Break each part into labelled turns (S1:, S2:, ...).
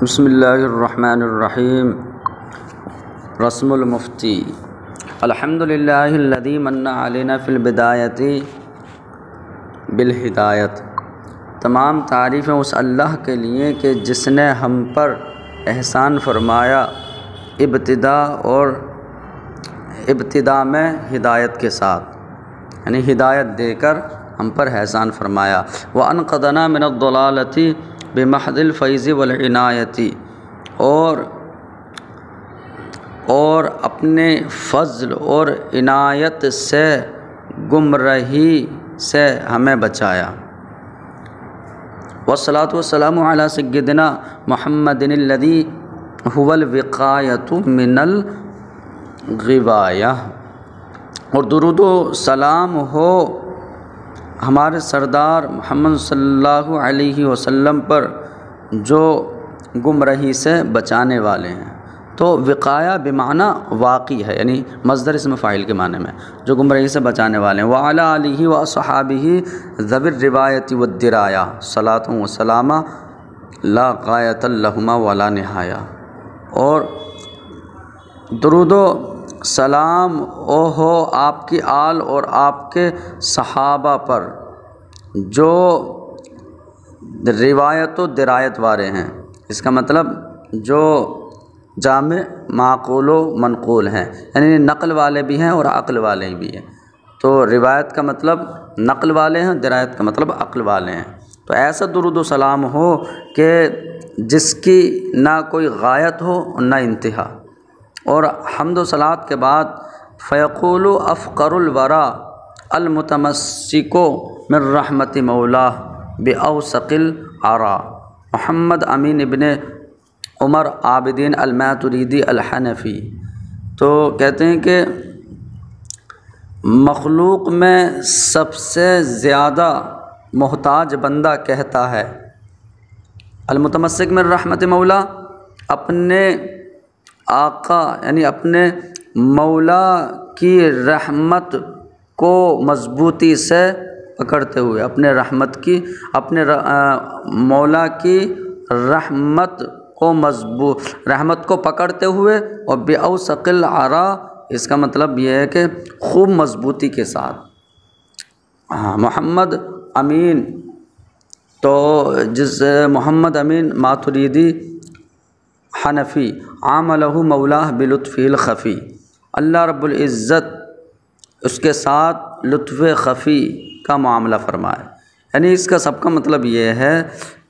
S1: بسم اللہ الرحمن الرحیم۔ رسم المفتی۔ الحمد للہ الذی من علینا فی البدایۃ بالہدایت۔ تمام تعریفیں اس اللہ کے لیے کہ جس نے ہم پر احسان فرمایا ابتدا میں ہدایت کے ساتھ، یعنی ہدایت دے کر ہم پر احسان فرمایا۔ وَأَنْقَذَنَا مِنَ الضَّلَالَةِ بِمَحْضِ الْفَيْضِ وَالْعِنَایَةِ، اور اپنے فضل اور عنایت سے گمراہی سے ہمیں بچایا۔ والصلاة والسلام علی سیدنا محمد الذی هو الوقایۃ من الغوایہ، اور درود و سلام ہو ہمارے سردار محمد صلی اللہ علیہ وسلم پر جو گمراہی سے بچانے والے ہیں۔ تو وقایہ بمعنی واقی ہے، یعنی مصدر اسم فاعل کے معنی میں، جو گمراہی سے بچانے والے ہیں۔ وعلی آلہ واصحابہ ذوی الروایۃ والدرایہ صلاۃ و سلام لا غایۃ لہما ولا نہایہ، اور درود و سلام ہو آپ کی آل اور آپ کے صحابہ پر جو روایت و درایت والے ہیں۔ اس کا مطلب جو جامع معقول و منقول ہیں، یعنی نقل والے بھی ہیں اور عقل والے بھی ہیں۔ تو روایت کا مطلب نقل والے ہیں، درایت کا مطلب عقل والے ہیں۔ تو ایسا درود و سلام ہو کہ جس کی نہ کوئی غایت ہو نہ انتہا، اور حمد و صلوات کے بعد فیقول افقر الورا المتمسک من رحمت مولاہ باوثق العرا، محمد امین ابن عمر عابدین الماتریدی الحنفی۔ تو کہتے ہیں کہ مخلوق میں سب سے زیادہ محتاج بندہ کہتا ہے المتمسک من رحمت مولا، اپنے آقا یعنی اپنے مولا کی رحمت کو مضبوطی سے پکڑتے ہوئے، اپنے مولا کی رحمت کو پکڑتے ہوئے، اور باوثق العرا اس کا مطلب یہ ہے کہ خوب مضبوطی کے ساتھ۔ محمد امین، تو جس محمد امین ماتریدی حنفی، عاملہ مولاه بلطف الخفی، اللہ رب العزت اس کے ساتھ لطف خفی کا معاملہ فرمائے۔ یعنی اس کا سب کا مطلب یہ ہے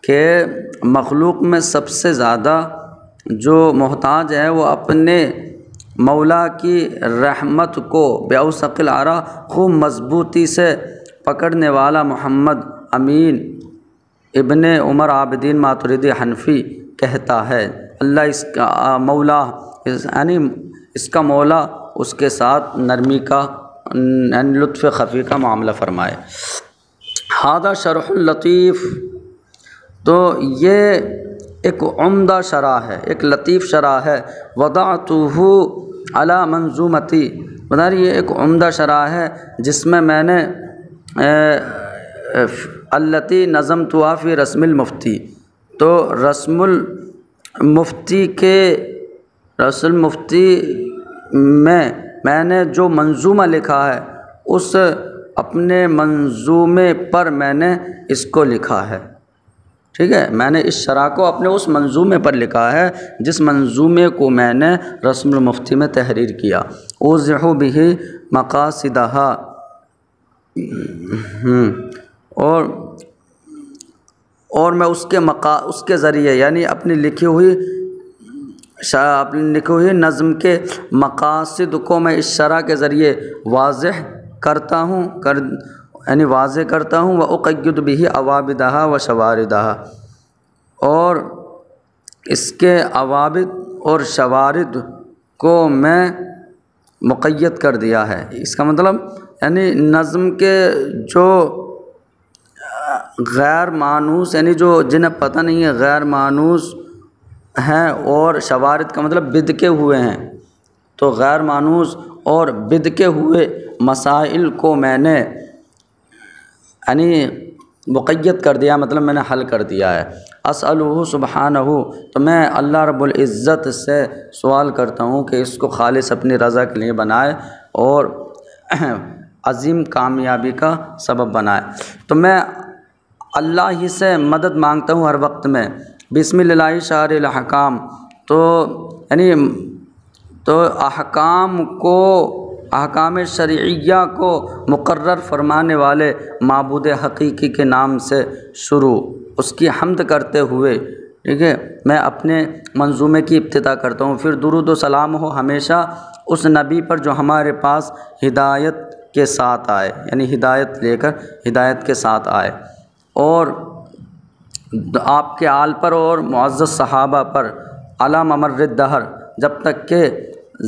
S1: کہ مخلوق میں سب سے زیادہ جو محتاج ہے وہ اپنے مولا کی رحمت کو باوثق العرا خوب مضبوطی سے پکڑنے والا محمد امین ابن عمر عابدین ماتریدی حنفی کہتا ہے۔ اللہ اس کا مولا یعنی اس کا مولا اس کے ساتھ نرمی کا یعنی لطف خفی کا معاملہ فرمائے۔ ھذا شرح لطیف، تو یہ ایک عمدہ شرح ہے، ایک لطیف شرح ہے۔ وضعتہ علی منظومتی، یہ ایک عمدہ شرح ہے جس میں نے التی نظمتها فی رسم المفتی، تو رسم المفتی میں نے جو منظومہ لکھا ہے اس اپنے منظومے پر میں نے اس کو لکھا ہے۔ ٹھیک ہے، میں نے اس شرح کو اپنے اس منظومے پر لکھا ہے جس منظومے کو میں نے رسم المفتی میں تحریر کیا۔ اوضح بہ مقاصدہا، اور میں اس کے ذریعے یعنی اپنی لکھی ہوئی نظم کے مقاصد کو میں اس شرح کے ذریعے واضح کرتا ہوں وَأُقَيِّدُ بِهِ عَوَابِدَهَا وَشَوَارِدَهَا، اور اس کے عوابد اور شوارد کو میں مقید کر دیا ہے۔ اس کا مطلب یعنی نظم کے جو غیر مانوس یعنی جو جنہیں پتہ نہیں ہے غیر مانوس ہیں، اور شوارد کا مطلب بدکے ہوئے ہیں، تو غیر مانوس اور بدکے ہوئے مسائل کو میں نے یعنی مقید کر دیا، مطلب میں نے حل کر دیا ہے۔ اسألہ سبحانہ، تو میں اللہ رب العزت سے سوال کرتا ہوں کہ اس کو خالص اپنی رضا کے لیے بنائے اور عظیم کامیابی کا سبب بنائے۔ تو میں اللہ ہی سے مدد مانگتا ہوں ہر وقت میں، بسم اللہ شارع الاحکام، تو احکام شرعیہ کو مقرر فرمانے والے معبود حقیقی کے نام سے شروع، اس کی حمد کرتے ہوئے، ٹھیک ہے، میں اپنے منظومے کی ابتدا کرتا ہوں۔ پھر درود و سلام ہو ہمیشہ اس نبی پر جو ہمارے پاس ہدایت کے ساتھ آئے، یعنی ہدایت لے کر ہدایت کے ساتھ آئے، اور آپ کے آل پر اور معزز صحابہ پر علی ممر الدہر، جب تک کہ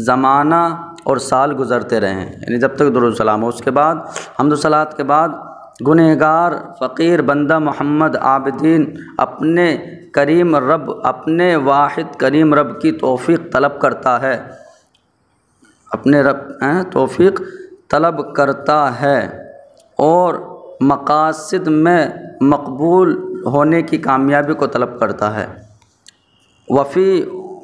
S1: زمانہ اور سال گزرتے رہیں، یعنی جب تک درود و سلام ہو۔ اس کے بعد حمد و صلوات کے بعد گنہگار فقیر بندہ محمد عابدین اپنے کریم رب، اپنے واحد کریم رب کی توفیق طلب کرتا ہے، اپنے رب توفیق طلب کرتا ہے اور مقاصد میں مقبول ہونے کی کامیابی کو طلب کرتا ہے۔ وفی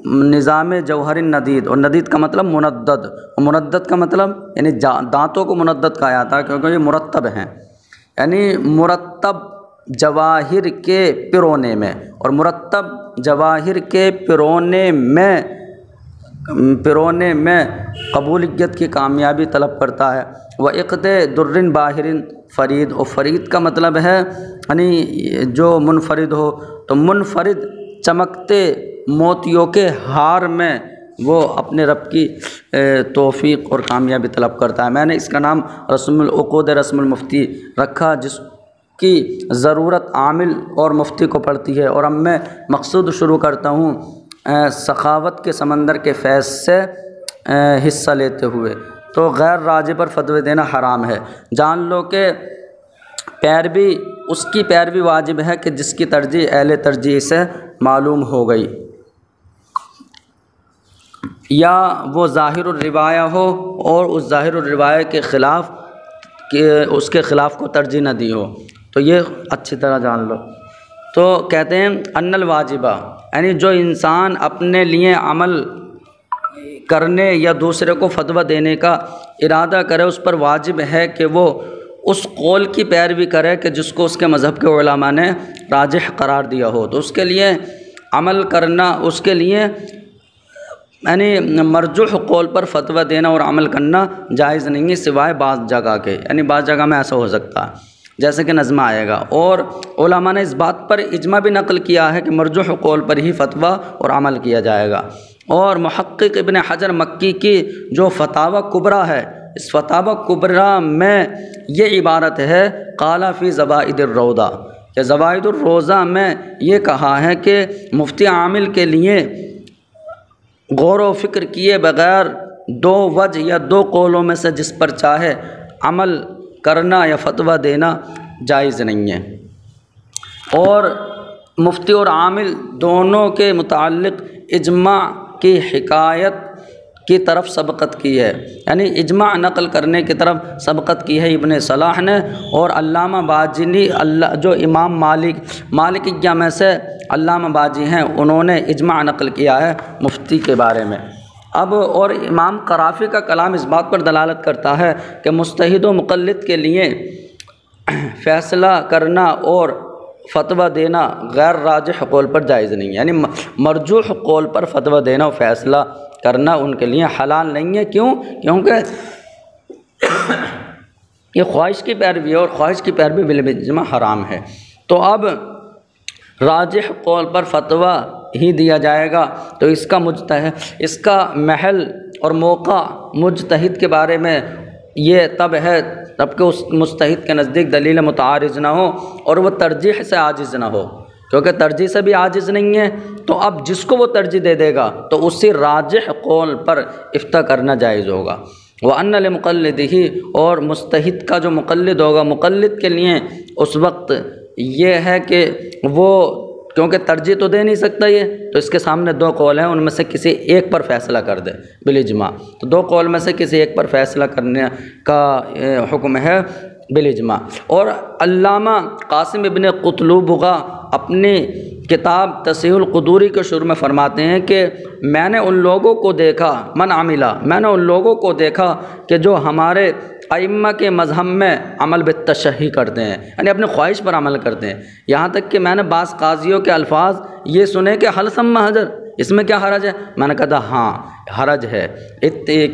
S1: نظام جوہر الندید، اور ندید کا مطلب مندد، اور مندد کا مطلب یعنی دانتوں کو مندد کہا جاتا ہے کیونکہ یہ مرتب ہیں، یعنی مرتب جواہر کے پرونے میں، اور مرتب جواہر کے پرونے میں قبولیت کی کامیابی طلب کرتا ہے۔ وعقد در باہر فرید، اور فرید کا مطلب ہے یعنی جو منفرد ہو، تو منفرد چمکتے موتیوں کے ہار میں وہ اپنے رب کی توفیق اور کامیابی طلب کرتا ہے۔ میں نے اس کا نام رسم العقود رسم المفتی رکھا، جس کی ضرورت عامل اور مفتی کو پڑتی ہے۔ اور اب میں مقصود شروع کرتا ہوں سخاوت کے سمندر کے فیض سے حصہ لیتے ہوئے۔ تو غیر راجع پر فتوی دینا حرام ہے۔ جان لو کہ پیروی، اس کی پیروی واجب ہے کہ جس کی ترجیح اہل ترجیح سے معلوم ہو گئی، یا وہ ظاہر الروایہ ہو اور اس ظاہر الروایہ کے خلاف اس کے خلاف کو ترجیح نہ دی ہو، تو یہ اچھی طرح جان لو۔ تو کہتے ہیں ان الواجبہ، یعنی جو انسان اپنے لیے عمل کرنے یا دوسرے کو فتویٰ دینے کا ارادہ کرے، اس پر واجب ہے کہ وہ اس قول کی پیروی کرے کہ جس کو اس کے مذہب کے علماء نے راجح قرار دیا ہو۔ تو اس کے لیے عمل کرنا، اس کے لیے یعنی مرجوح قول پر فتویٰ دینا اور عمل کرنا جائز نہیں ہے، سوائے بعض جگہ کے، یعنی بعض جگہ میں ایسا ہو سکتا ہے جیسے کہ نظمہ آئے گا۔ اور علماء نے اس بات پر اجماع بھی نقل کیا ہے کہ مرجوح قول پر ہی فتویٰ اور عمل کیا جائے گا۔ اور محقق ابن حجر مکی کی جو فتاوی کبریٰ ہے، اس فتاوی کبریٰ میں یہ عبارت ہے قال فی زوائد الروضہ، کہ زوائد الروضہ میں یہ کہا ہے کہ مفتی عامل کے لیے غور و فکر کیے بغیر دو وجہ یا دو قولوں میں سے جس پر چاہے عمل کرنا یا فتویٰ دینا جائز نہیں ہے۔ اور مفتی اور عامل دونوں کے متعلق اجماع کی حکایت کی طرف سبقت کی ہے، یعنی اجماع نقل کرنے کی طرف سبقت کی ہے ابن صلاح نے۔ اور علامہ باجی، جو امام مالکیہ میں سے علامہ باجی ہیں، انہوں نے اجماع نقل کیا ہے مفتی کے بارے میں۔ اب اور امام قرافی کا کلام اس بات پر دلالت کرتا ہے کہ مجتہد و مقلد کے لیے فیصلہ کرنا اور فتویٰ دینا غیر راجح قول پر جائز نہیں ہے، یعنی مرجوح قول پر فتویٰ دینا اور فیصلہ کرنا ان کے لیے حلال نہیں ہے۔ کیوں؟ کیونکہ یہ خواہش کی پیروی ہے، اور خواہش کی پیروی بالاجماع حرام ہے۔ تو اب راجح قول پر فتویٰ ہی دیا جائے گا، تو اس کا محل اور موقع مجتہد کے بارے میں یہ تب ہے تب کہ اس مجتہد کے نزدیک دلیل متعارض نہ ہو اور وہ ترجیح سے عاجز نہ ہو، کیونکہ ترجیح سے بھی عاجز نہیں ہے۔ تو اب جس کو وہ ترجیح دے دے گا تو اسی راجح قول پر افتاء کرنا جائز ہوگا۔ وَأَنَّ لِمُقَلِّدِهِ، اور مجتہد کا جو مقلد ہوگا، مقلد کے لیے اس وقت یہ ہے کہ وہ کیونکہ ترجیح تو دے نہیں سکتا یہ، تو اس کے سامنے دو قول ہیں، ان میں سے کسی ایک پر فیصلہ کر دے بالاجماع۔ تو دو قول میں سے کسی ایک پر فیصلہ کرنے کا حکم ہے۔ بالاجماع۔ اور علامہ قاسم ابن قطلبغہ اپنی کتاب تصحیح القدوری کے شروع میں فرماتے ہیں کہ میں نے ان لوگوں کو دیکھا، من عملہ، میں نے ان لوگوں کو دیکھا کہ جو ہمارے ائمہ کے مذہب میں عمل بالتشہی کرتے ہیں، یعنی اپنی خواہش پر عمل کرتے ہیں۔ یہاں تک کہ میں نے بعض قاضیوں کے الفاظ یہ سنے کہ حل ثم حجر، اس میں کیا حرج ہے؟ میں نے کہا ہاں حرج ہے،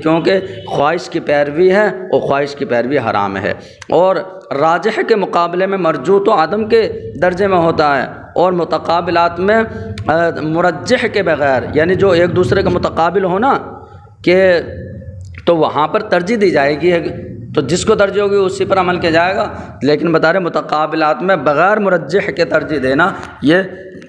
S1: کیونکہ خواہش کی پیروی ہے اور خواہش کی پیروی حرام ہے، اور راجح کے مقابلے میں مرجوح تو عدم کے درجے میں ہوتا ہے، اور متقابلات میں مرجح کے بغیر، یعنی جو ایک دوسرے کا متقابل ہونا کہ تو وہاں پر ترجیح دی جائے گی، تو جس کو ترجیح ہوگی اسی پر عمل کیا جائے گا، لیکن بتا رہے متقابلات میں بغیر مرجح کے ترجیح دینا یہ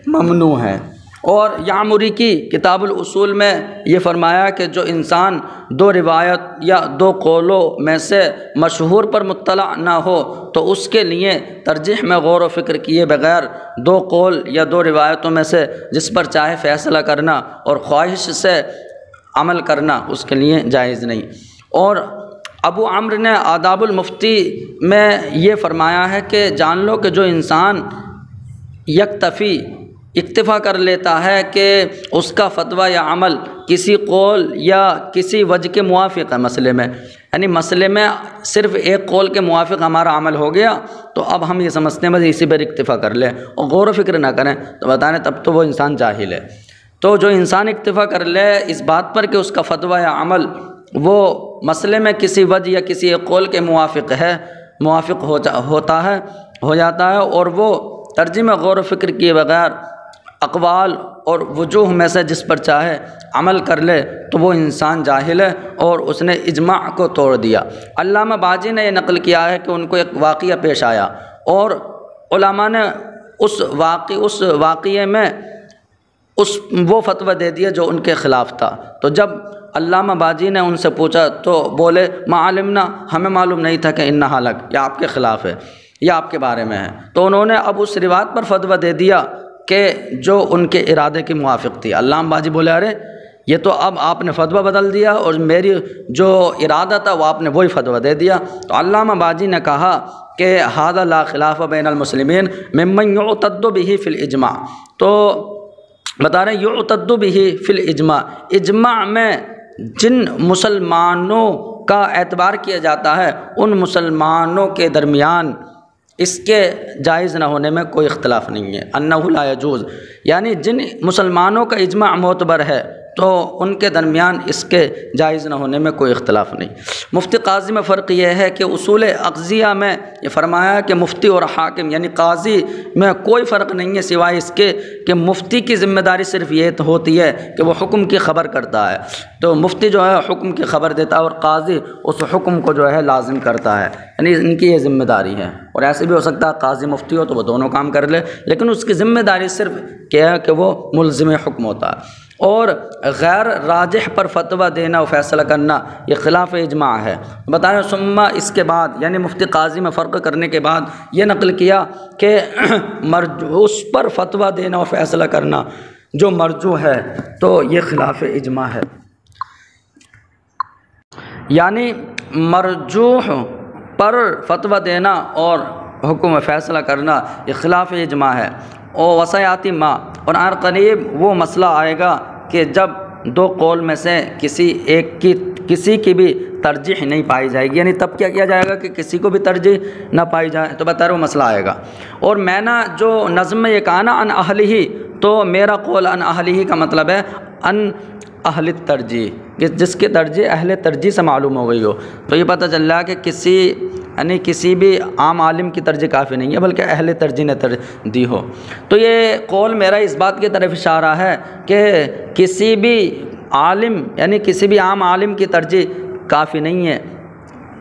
S1: ممنوع ہے۔ اور یعمری کی کتاب الاصول میں یہ فرمایا کہ جو انسان دو روایت یا دو قولوں میں سے مشہور پر مطلع نہ ہو تو اس کے لیے ترجیح میں غور و فکر کیے بغیر دو قول یا دو روایتوں میں سے جس پر چاہے فیصلہ کرنا اور خواہش سے عمل کرنا اس کے لیے جائز نہیں۔ اور ابو عمرو نے آداب المفتی میں یہ فرمایا ہے کہ جان لو کہ جو انسان اکتفا کر لیتا ہے کہ اس کا فتویٰ یا عمل کسی قول یا کسی وجہ کے موافق ہے مسئلے میں، یعنی مسئلے میں صرف ایک قول کے موافق ہمارا عمل ہو گیا تو اب ہم یہ سمجھتے ہیں بس اسی پر اکتفا کر لیں اور غور و فکر نہ کریں، تو بتائیں تب تو وہ انسان جاہل ہے۔ تو جو انسان اکتفا کر لے اس بات پر کہ اس کا فتویٰ یا عمل وہ مسئلے میں کسی وجہ یا کسی ایک قول کے موافق ہو جاتا ہے اور وہ ترجیح میں غور و فکر کیے بغیر اقوال اور وجوہ میں سے جس پر چاہے عمل کر لے تو وہ انسان جاہل ہے اور اس نے اجماع کو توڑ دیا۔ علامہ باجی نے یہ نقل کیا ہے کہ ان کو ایک واقعہ پیش آیا اور علماء نے اس واقعے میں وہ فتویٰ دے دیا جو ان کے خلاف تھا۔ تو جب علامہ باجی نے ان سے پوچھا تو بولے ما علمنا، ہمیں معلوم نہیں تھا کہ انہا لک، یا آپ کے خلاف ہے یا آپ کے بارے میں ہے۔ تو انہوں نے اب اس روایت پر فتویٰ دے دیا کہ جو ان کے ارادے کے موافق تھی۔ علامہ باجی بولے ارے یہ تو اب آپ نے فتویٰ بدل دیا اور میری جو ارادہ تھا وہ آپ نے وہی فتویٰ دے دیا۔ تو علامہ باجی نے کہا کہ ھذا لا خلاف بین المسلمین ممن یعتد بہ فی الاجماع، تو بتا رہے ہیں یعتد بہ فی الاجماع، اجماع میں جن مسلمانوں کا اعتبار کیا جاتا ہے ان مسلمانوں کے درمیان اس کے جائز نہ ہونے میں کوئی اختلاف نہیں ہے، انہ لا یجوز، یعنی جن مسلمانوں کا اجماع معتبر ہے تو ان کے درمیان اس کے جائز نہ ہونے میں کوئی اختلاف نہیں۔ مفتی قاضی میں فرق یہ ہے کہ اصول اقضیہ میں یہ فرمایا کہ مفتی اور حاکم یعنی قاضی میں کوئی فرق نہیں ہے سوائے اس کے کہ مفتی کی ذمہ داری صرف یہ ہوتی ہے کہ وہ حکم کی خبر کرتا ہے، تو مفتی جو ہے حکم کی خبر دیتا ہے اور قاضی اس حکم کو جو ہے لازم کرتا ہے، یعنی ان کی یہ ذمہ داری ہے۔ اور ایسے بھی ہو سکتا ہے قاضی مفتی ہو تو وہ دونوں کام کر لے، لیکن اس کی ذمہ داری صرف کیا ہے کہ وہ ملزم حکم ہوتا ہے۔ اور غیر راجح پر فتویٰ دینا و فیصلہ کرنا یہ خلاف اجماع ہے۔ بتائیں ثم اس کے بعد یعنی مفتی قاضی میں فرق کرنے کے بعد یہ نقل کیا کہ اس پر فتویٰ دینا و فیصلہ کرنا جو مرجوح ہے تو یہ خلاف اجماع ہے، یعنی مرجوح پر فتویٰ دینا اور حکم فیصلہ کرنا یہ خلاف اجماع ہے۔ اور وسیاتی ما، اور آن قریب وہ مسئلہ آئے گا کہ جب دو قول میں سے کسی کی بھی ترجیح نہیں پائی جائے گی، یعنی تب کیا کیا جائے گا کہ کسی کو بھی ترجیح نہ پائی جائے، تو بہتر وہ مسئلہ آئے گا۔ اور میں نے جو نظم میں یہ کہا نا ان اہلہ، تو میرا قول ان اہلہ کا مطلب ہے ان اہل ترجیح، جس کی ترجیح اہل ترجیح سے معلوم ہو گئی ہو، تو یہ پتہ چل رہا ہے کہ کسی بھی عام عالم کی ترجیح کافی نہیں ہے بلکہ اہل ترجیح نے ترجیح دی ہو۔ تو یہ قول میرا اس بات کی طرف اشارہ ہے کہ کسی بھی عالم یعنی کسی بھی عام عالم کی ترجیح کافی نہیں ہے،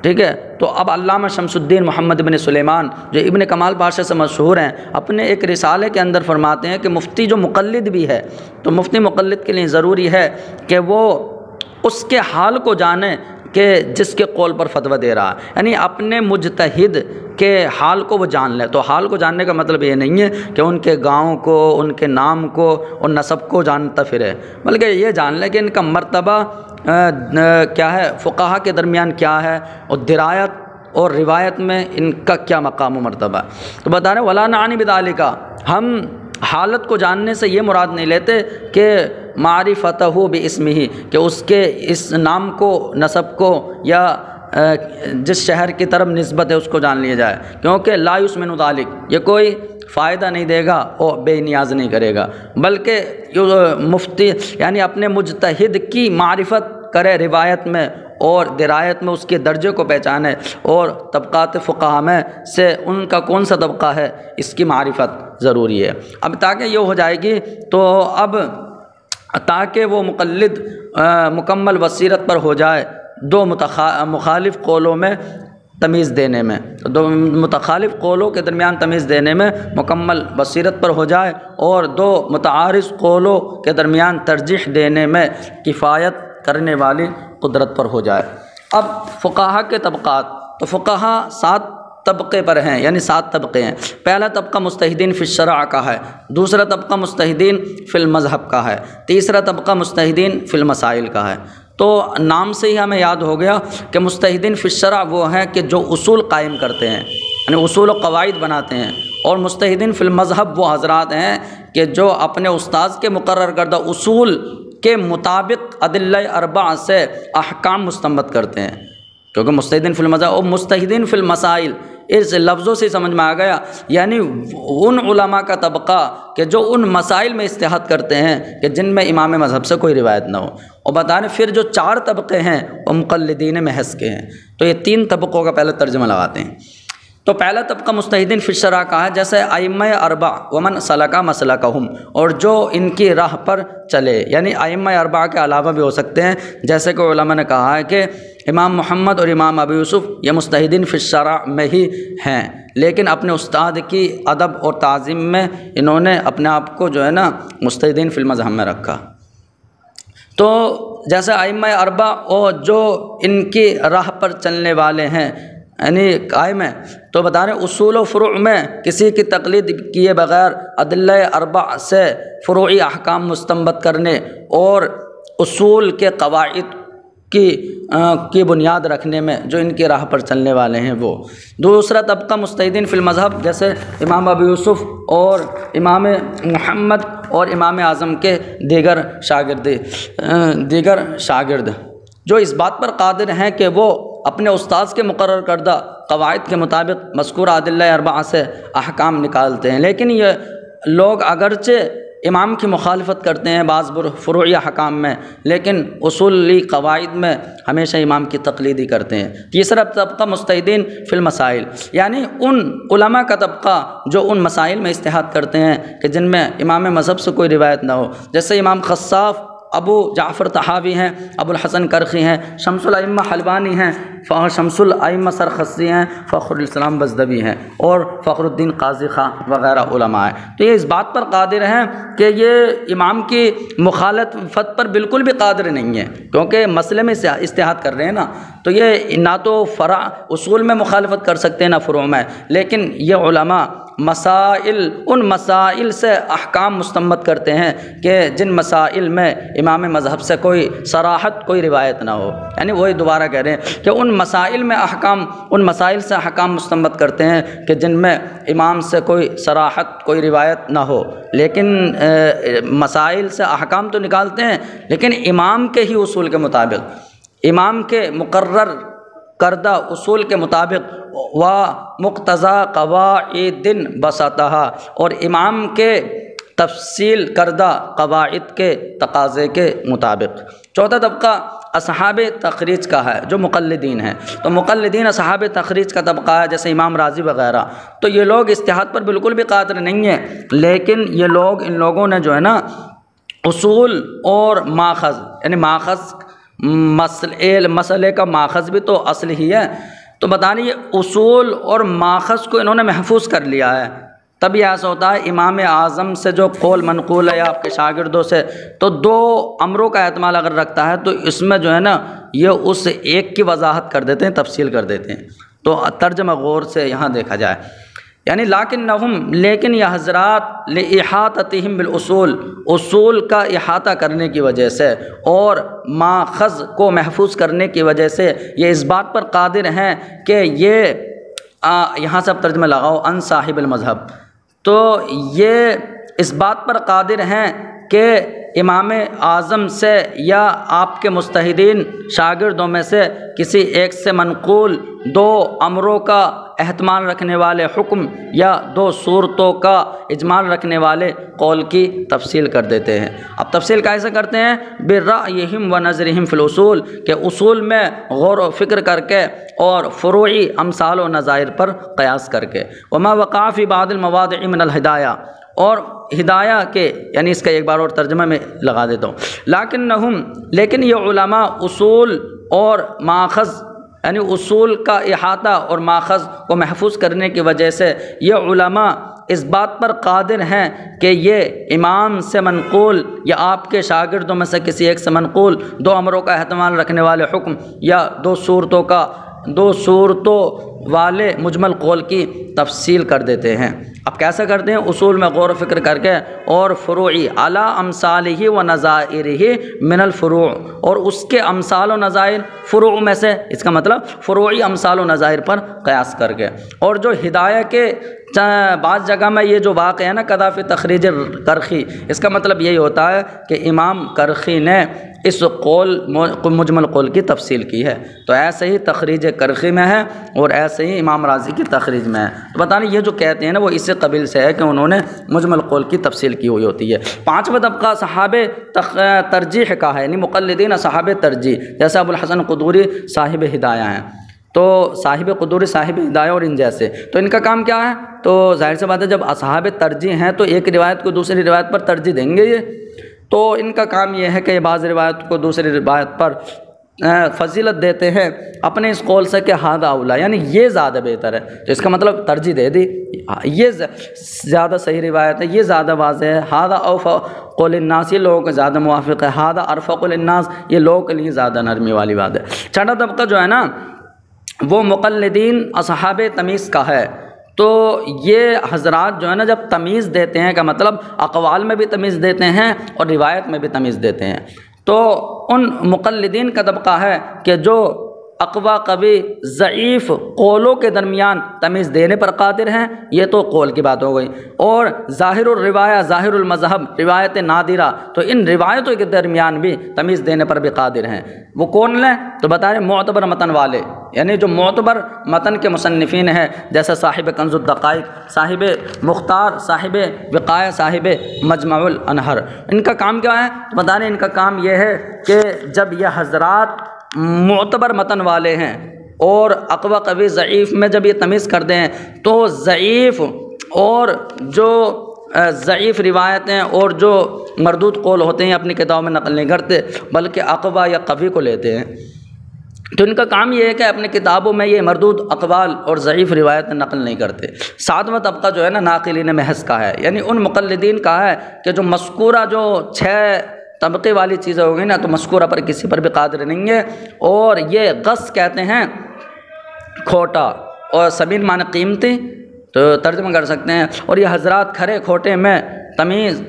S1: ٹھیک ہے۔ تو اب علامہ شمس الدین محمد بن سلیمان جو ابن کمال پاشا سے مشہور ہیں، اپنے ایک رسالے کے اندر فرماتے ہیں کہ مفتی جو مقلد بھی ہے تو مفتی مقلد کے لیے ضروری ہے کہ وہ اس کے حال کو جانے کہ جس کے قول پر فتویٰ دے رہا ہے، یعنی اپنے مجتہد کے حال کو وہ جان لے۔ تو حال کو جاننے کا مطلب یہ نہیں ہے کہ ان کے گاؤں کو، ان کے نام کو اور نسب کو جانتا پھرے، بلکہ یہ جان لے کہ ان کا مرتبہ کیا ہے، فقہا کے درمیان کیا ہے، اور درایت اور روایت میں ان کا کیا مقام و مرتبہ ہے۔ تو بتا رہے ہیں ولا نعنی بذالک، ہم حالت کو جاننے سے یہ مراد نہیں لیتے کہ معرفتہ باسمہ، کہ اس کے اس نام کو، نسب کو، یا جس شہر کی طرف نسبت ہے اس کو جان لیا جائے، کیونکہ لا یسمن ذالک، یہ کوئی فائدہ نہیں دے گا اور بے نیاز نہیں کرے گا، بلکہ مفتی یعنی اپنے مجتہد کی معرفت کرے روایت میں اور درایت میں، اس کے درجے کو پہچانے، اور طبقات فقہا میں سے ان کا کون سا طبقہ ہے اس کی معرفت ضروری ہے۔ اب تاکہ یہ ہو جائے گی تو اب تاکہ وہ مقلد مکمل بصیرت پر ہو جائے دو مخالف قولوں میں تمیز دینے میں، دو متخالف قولوں کے درمیان تمیز دینے میں مکمل بصیرت پر ہو جائے، اور دو متعارض قولوں کے درمیان ترجیح دینے میں کفایت کرنے والی قدرت پر ہو جائے۔ اب فقہا کے طبقات، تو فقہا 7 طبقے پر ہیں، یعنی 7 طبقے ہیں۔ پہلا طبقہ مجتہدین فی الشرع کا ہے، دوسرا طبقہ مجتہدین فی المذہب کا ہے، تیسرا طبقہ مجتہدین فی المسائل کا ہے۔ تو نام سے ہی ہمیں یاد ہو گیا کہ مجتہدین فی الشرع وہ ہیں کہ جو اصول قائم کرتے ہیں، یعنی اصول و قواعد بناتے ہیں، اور مجتہدین فی المذہب وہ حضرات ہیں کہ جو اپنے استاذ کے مقرر کردہ اصول کے مطابق ادلہ اربع سے احکام مستنبط کرتے ہیں، کیونکہ مجتہدین فی المذہب اور مجتہدین فی المسائل اس لفظوں سے سمجھ میں آ گیا، یعنی ان علماء کا طبقہ کہ جو ان مسائل میں اجتہاد کرتے ہیں کہ جن میں امام مذہب سے کوئی روایت نہ ہو۔ اور بتا رہے پھر جو 4 طبقے ہیں وہ مقلدین محض کے ہیں۔ تو یہ 3 طبقوں کا پہلے ترجمہ لگاتے ہیں۔ تو پہلا طبقہ مجتہدین فی الشرع کا ہے، جیسے ائمہ اربع ومن سلک مسلکہم، اور جو ان کی راہ پر چلے، یعنی ائمہ اربع کے علاوہ بھی ہو سکتے ہیں، جیسے کہ علماء نے کہا ہے کہ امام محمد اور امام ابو یوسف یہ مجتہدین فی الشرع میں ہی ہیں، لیکن اپنے استاد کی ادب اور تعظیم میں انہوں نے اپنے آپ کو جو ہے نا مجتہدین فی المذہب میں رکھا۔ تو جیسے ائمہ اربع اور جو ان کی راہ پر چلنے والے ہیں یعنی قائم ہیں، تو بتا رہے ہیں اصول و فروع میں کسی کی تقلید کیے بغیر ادلہ اربع سے فروعی احکام مستنبط کرنے اور اصول کے قواعد کی بنیاد رکھنے میں جو ان کی راہ پر چلنے والے ہیں وہ۔ دوسرا طبقہ مجتہدین فی المذہب، جیسے امام ابو یوسف اور امام محمد اور امام اعظم کے دیگر شاگرد جو اس بات پر قادر ہیں کہ وہ اپنے استاذ کے مقرر کردہ قواعد کے مطابق مذکورہ ادلہ اربعہ سے احکام نکالتے ہیں، لیکن یہ لوگ اگرچہ امام کی مخالفت کرتے ہیں بعض فروعی احکام میں، لیکن اصولی قواعد میں ہمیشہ امام کی تقلیدی کرتے ہیں۔ تیسرا طبقہ مجتہدین فی المسائل، یعنی ان علماء کا طبقہ جو ان مسائل میں اجتہاد کرتے ہیں کہ جن میں امام مذہب سے کوئی روایت نہ ہو، جیسے امام خصاف، ابو جعفر طحاوی ہیں، ابو الحسن کرخی ہیں، شمس الائمہ حلوانی ہیں، شمس الائمہ سرخسی ہیں، فخر الاسلام بزدوی ہیں، اور فخر الدین قاضی خان وغیرہ علماء ہیں۔ تو یہ اس بات پر قادر ہیں کہ یہ امام کی مخالفت پر بالکل بھی قادر نہیں ہے، کیونکہ مسئلے میں اجتہاد کر رہے ہیں نا، تو یہ نہ تو فرع اصول میں مخالفت کر سکتے ہیں نہ فروع میں، لیکن یہ علماء ان مسائل سے احکام مستنبط کرتے ہیں کہ جن مسائل میں امام مذہب سے کوئی صراحت، کوئی روایت نہ ہو، یعنی وہی دوبارہ کہہ رہے ہیں کہ ان مسائل سے احکام مستنبط کرتے ہیں کہ جن میں امام سے کوئی صراحت، کوئی روایت نہ ہو، لیکن مسائل سے احکام تو نکالتے ہیں لیکن امام کے ہی اصول کے مطابق، امام کے مقرر کردہ اصول کے مطابق، و مقتضی قواعد بسطہا، اور امام کے تفصیل کردہ قواعد کے تقاضے کے مطابق۔ چوتھا طبقہ اصحاب تخریج کا ہے جو مقلدین ہیں، تو مقلدین اصحاب تخریج کا طبقہ ہے، جیسے امام راضی وغیرہ۔ تو یہ لوگ اجتہاد پر بالکل بھی قادر نہیں ہیں، لیکن یہ لوگ، ان لوگوں نے جو ہے نا اصول اور ماخذ، یعنی ماخذ مسئلے کا ماخذ بھی تو اصل ہی ہے، تو بتانے یہ اصول اور ماخذ کو انہوں نے محفوظ کر لیا ہے۔ تب یہ ایسا ہوتا ہے امام اعظم سے جو قول منقول ہے یا آپ کے شاگردوں سے، تو 2 امروں کا احتمال اگر رکھتا ہے تو اس میں جو ہے نا یہ اس ایک کی وضاحت کر دیتے ہیں، تفصیل کر دیتے ہیں۔ تو ترجمہ غور سے یہاں دیکھا جائے یعنی لیکن یہ حضرات لإحاطتہم بالاصول، اصول کا احاطہ کرنے کی وجہ سے اور ماخذ کو محفوظ کرنے کی وجہ سے یہ اس بات پر قادر ہیں کہ یہ یہاں سے اب ترجمہ لگاؤ ان صاحب المذہب، تو یہ اس بات پر قادر ہیں کہ امام اعظم سے یا آپ کے مجتہدین شاگردوں میں سے کسی ایک سے منقول دو امروں کا احتمال رکھنے والے حکم یا دو صورتوں کا اجمال رکھنے والے قول کی تفصیل کر دیتے ہیں۔ اب تفصیل کیسے کرتے ہیں؟ برأیہم و نظرہم فی الاصول، کہ اصول میں غور و فکر کر کے اور فروعی امثال و نظائر پر قیاس کر کے، وما وقع فی بعض المواضع من الہدایہ، اور ہدایہ کے یعنی اس کا ایک بار اور ترجمہ میں لگا دیتا ہوں، لیکن یہ علماء اصول اور ماخذ یعنی اصول کا احاطہ اور ماخذ کو محفوظ کرنے کی وجہ سے یہ علماء اس بات پر قادر ہیں کہ یہ امام سے منقول یا آپ کے شاگردوں میں سے کسی ایک سے منقول دو امروں کا احتمال رکھنے والے حکم یا دو صورتوں والے مجمل قول کی تفصیل کر دیتے ہیں۔ اب کیسا کرتے ہیں؟ اصول میں غور و فکر کر کے اور فروعی علی امثالہ و نظائرہ من الفروع، اور اس کے امثال و نظائر فروع میں سے، اس کا مطلب فروعی امثال و نظائر پر قیاس کر کے، اور جو ہدایہ کے بعض جگہ میں یہ جو واقع ہے نا قضا فی تخریج کرخی، اس کا مطلب یہی ہوتا ہے کہ امام کرخی نے اس مجمل قول کی تفصیل کی ہے، تو ایسے ہی تخریج کرخی میں ہے اور ایسے ہی امام رازی کی تخریج میں ہے۔ تو بتانے یہ جو کہتے ہیں نا وہ اس قبیل سے ہے کہ انہوں نے مجمل قول کی تفصیل کی ہوئی ہوتی ہے۔ پانچواں طبقہ صحاب ترجیح کا ہے، یعنی مقلدین صحاب ترجیح، جیسے ابو الحسن قدوری صاحب ہدایہ ہیں، تو صاحب قدوری صاحب ہدایہ اور ان جیسے، تو ان کا کام کیا ہے؟ تو ظاہر سی بات ہے جب اصحاب ترجیح ہیں تو ایک روایت کو دوسری روایت پر ترجیح دیں گے یہ، تو ان کا کام یہ ہے کہ بعض روایت کو دوسری روایت پر فضیلت دیتے ہیں اپنے اس قول سے کہ ہذا اولا، یعنی یہ زیادہ بہتر ہے، تو اس کا مطلب ترجیح دے دی، یہ زیادہ صحیح روایت ہے، یہ زیادہ واضح ہے، ہذا اوفق قول الناس، یہ لوگوں کو زیادہ موافق ہے، ہذا ارفق للناس، یہ لوگوں کے لیے زیادہ نرمی والی بات ہے۔ چھٹا طبقہ جو ہے نا وہ مقلدین اصحاب تمیز کا ہے، تو یہ حضرات جو ہے نا جب تمیز دیتے ہیں کا مطلب اقوال میں بھی تمیز دیتے ہیں اور روایت میں بھی تمیز دیتے ہیں، تو ان مقلدین کا طبقہ ہے کہ جو اقوا قوی ضعیف قولوں کے درمیان تمیز دینے پر قادر ہیں، یہ تو قول کی بات ہو گئی، اور ظاہر الروایہ ظاہر المذہب روایت نادرہ، تو ان روایتوں کے درمیان بھی تمیز دینے پر بھی قادر ہیں۔ وہ کون ہیں؟ تو بتا رہے معتبر متن والے، یعنی جو معتبر متن کے مصنفین ہیں، جیسے صاحب کنز الدقائق، صاحب مختار، صاحب وقایہ، صاحب مجمع الانہر، ان کا کام کیا ہے؟ بتا رہے ان کا کام یہ ہے کہ جب یہ حضرات معتبر متن والے ہیں اور اقوا قوی ضعیف میں جب یہ تمیز کرتے ہیں تو ضعیف اور جو ضعیف روایتیں اور جو مردود قول ہوتے ہیں اپنی کتابوں میں نقل نہیں کرتے بلکہ اقوا یا قوی کو لیتے ہیں، تو ان کا کام یہ ہے کہ اپنی کتابوں میں یہ مردود اقوال اور ضعیف روایتیں نقل نہیں کرتے۔ ساتواں طبقہ جو ہے نا ناقلین محض کا ہے، یعنی ان مقلدین کا ہے کہ جو مذکورہ جو 6 طبقے والی چیزیں ہو گئی نا تو مذکورہ پر کسی پر بھی قادر نہیں ہے، اور یہ غص کہتے ہیں کھوٹا، اور سمین معنی قیمتی، تو ترجمہ کر سکتے ہیں، اور یہ حضرات کھرے کھوٹے میں تمیز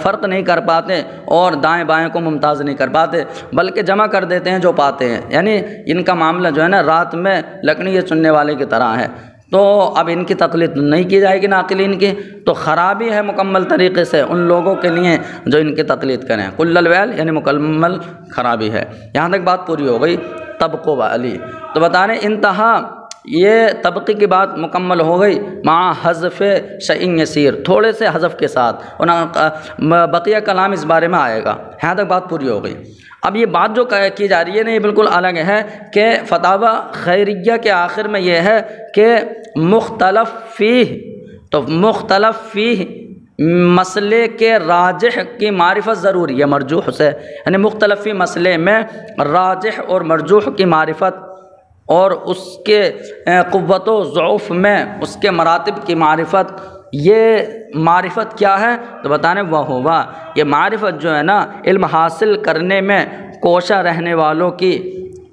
S1: فرق نہیں کر پاتے اور دائیں بائیں کو ممتاز نہیں کر پاتے بلکہ جمع کر دیتے ہیں جو پاتے ہیں، یعنی ان کا معاملہ جو ہے نا رات میں لکڑی چننے والے کی طرح ہے، تو اب ان کی تقلید نہیں کی جائے گی ناقلین کی، تو خرابی ہے مکمل طریقے سے ان لوگوں کے لیے جو ان کی تقلید کریں، کل الویل یعنی مکمل خرابی ہے۔ یہاں تک بات پوری ہو گئی طبقوں والی، تو بتا رہے انتہا یہ طبقے کی بات مکمل ہو گئی، مع حذف شیء یسیر، تھوڑے سے حذف کے ساتھ، اور بقیہ کلام اس بارے میں آئے گا۔ یہاں تک بات پوری ہو گئی۔ اب یہ بات جو کی جا رہی ہے نا یہ بالکل الگ ہے کہ فتاوی خیریہ کے آخر میں یہ ہے کہ مختلف فیہ، تو مختلف فیہ مسئلے کے راجح کی معرفت ضروری ہے مرجوح سے، یعنی مختلف فی مسئلے میں راجح اور مرجوح کی معرفت اور اس کے قوت و ضعف میں اس کے مراتب کی معرفت، یہ معرفت کیا ہے؟ تو بتانے وہ ہوا، یہ معرفت جو ہے نا علم حاصل کرنے میں کوشاں رہنے والوں کی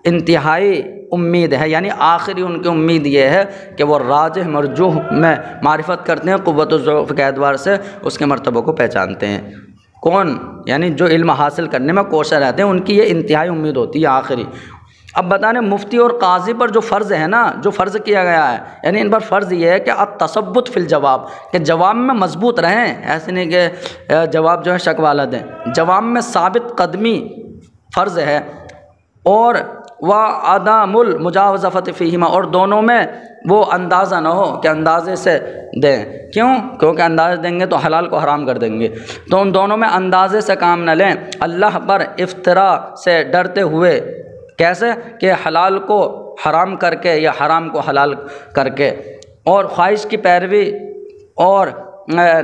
S1: انتہائی امید ہے، یعنی آخری ان کی امید یہ ہے کہ وہ راجح مرجوح میں معرفت کرتے ہیں، قوت و ضعف کے اعتبار سے اس کے مرتبہ کو پہچانتے ہیں۔ کون؟ یعنی جو علم حاصل کرنے میں کوشاں رہتے ہیں، ان کی یہ انتہائی امید ہوتی ہے آخری۔ اب بتانے مفتی اور قاضی پر جو فرض ہے نا، جو فرض کیا گیا ہے، یعنی ان پر فرض یہ ہے کہ التثبت فی الجواب، کہ جواب میں مضبوط رہیں، ایسے نہیں کہ جواب جو ہے شک والا دیں، جواب میں ثابت قدمی فرض ہے، اور وعدم المجاوزۃ فیہما، اور دونوں میں وہ اندازہ نہ ہو کہ اندازے سے دیں، کیونکہ اندازے دیں گے تو حلال کو حرام کر دیں گے، تو ان دونوں میں اندازے سے کام نہ لیں، اللہ پر افطراء سے ڈرتے ہوئے، کیسے کہ حلال کو حرام کر کے یا حرام کو حلال کر کے، اور خواہش کی پیروی اور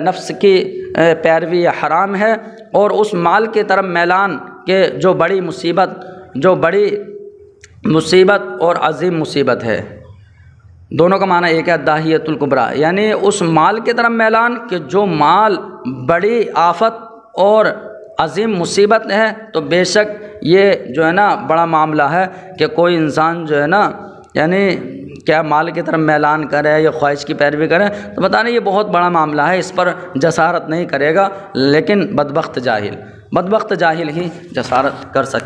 S1: نفس کی پیروی حرام ہے، اور اس مال کی طرف میلان کہ جو بڑی مصیبت اور عظیم مصیبت ہے۔ دونوں کا معنی ایک ہے، داہیۃ الکبریٰ، یعنی اس مال کی طرف میلان کہ جو مال بڑی آفت اور عظیم مصیبت ہے، تو بے شک یہ جو ہے نا بڑا معاملہ ہے کہ کوئی انسان جو ہے نا یعنی کیا مال کی طرف میلان کرے یا خواہش کی پیروی کرے، تو بتانا یہ بہت بڑا معاملہ ہے، اس پر جسارت نہیں کرے گا، لیکن بدبخت جاہل ہی جسارت کر سکتا